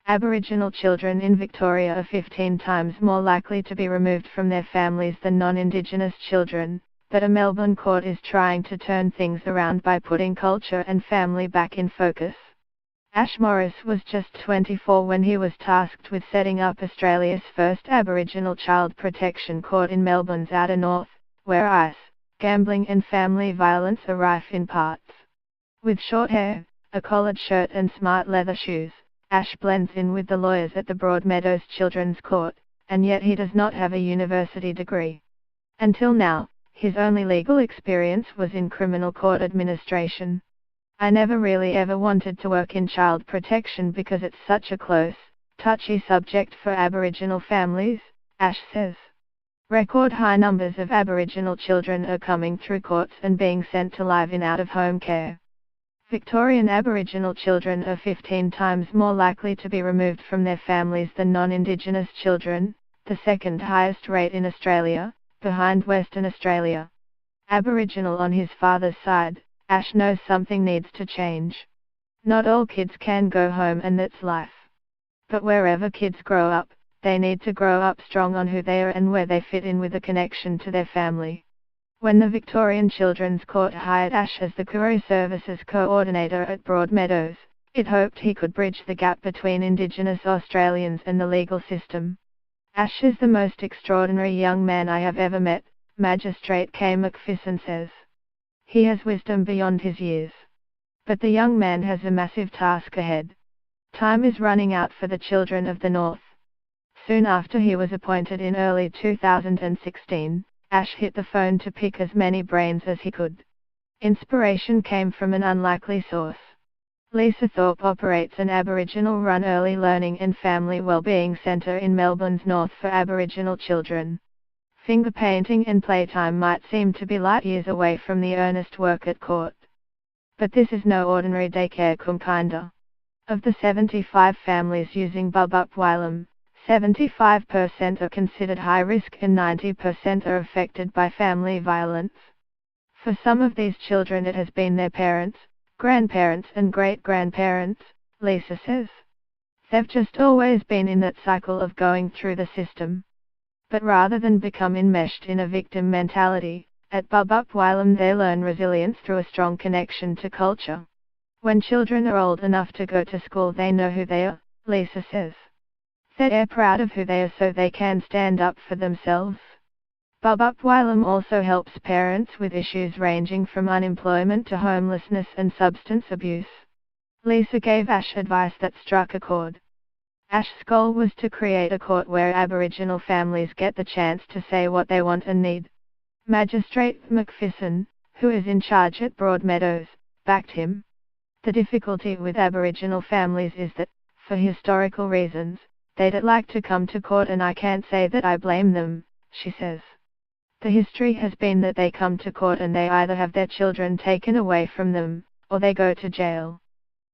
Aboriginal children in Victoria are 15 times more likely to be removed from their families than non-Indigenous children, but a Melbourne court is trying to turn things around by putting culture and family back in focus. Ash Morris was just 24 when he was tasked with setting up Australia's first Aboriginal child protection court in Melbourne's outer north, where ice, gambling and family violence are rife in parts. With short hair, a collared shirt and smart leather shoes, Ash blends in with the lawyers at the Broadmeadows Children's Court, and yet he does not have a university degree. Until now, his only legal experience was in criminal court administration. "I never really ever wanted to work in child protection because it's such a close, touchy subject for Aboriginal families," Ash says. Record high numbers of Aboriginal children are coming through courts and being sent to live in out-of-home care. Victorian Aboriginal children are 15 times more likely to be removed from their families than non-Indigenous children, the second highest rate in Australia, behind Western Australia. Aboriginal on his father's side, Ash knows something needs to change. Not all kids can go home and that's life. But wherever kids grow up, they need to grow up strong on who they are and where they fit in with a connection to their family. When the Victorian Children's Court hired Ash as the Kuru Services Coordinator at Broadmeadows, it hoped he could bridge the gap between Indigenous Australians and the legal system. "Ash is the most extraordinary young man I have ever met," Magistrate Kay McPherson says. "He has wisdom beyond his years. But the young man has a massive task ahead. Time is running out for the children of the North." Soon after he was appointed in early 2016, Ash hit the phone to pick as many brains as he could. Inspiration came from an unlikely source. Lisa Thorpe operates an Aboriginal-run early learning and family wellbeing centre in Melbourne's north for Aboriginal children. Finger painting and playtime might seem to be light years away from the earnest work at court. But this is no ordinary daycare kumkinda. Of the 75 families using Bubup Wylam, 75% are considered high risk and 90% are affected by family violence. For some of these children it has been their parents, grandparents and great-grandparents, Lisa says. They've just always been in that cycle of going through the system. But rather than become enmeshed in a victim mentality, at Bubup Wylam they learn resilience through a strong connection to culture. When children are old enough to go to school they know who they are, Lisa says. They're proud of who they are so they can stand up for themselves. Bubup Wylam also helps parents with issues ranging from unemployment to homelessness and substance abuse. Lisa gave Ash advice that struck a chord. Ash's goal was to create a court where Aboriginal families get the chance to say what they want and need. Magistrate McPherson, who is in charge at Broadmeadows, backed him. "The difficulty with Aboriginal families is that, for historical reasons, they'd like to come to court and I can't say that I blame them," she says. "The history has been that they come to court and they either have their children taken away from them, or they go to jail.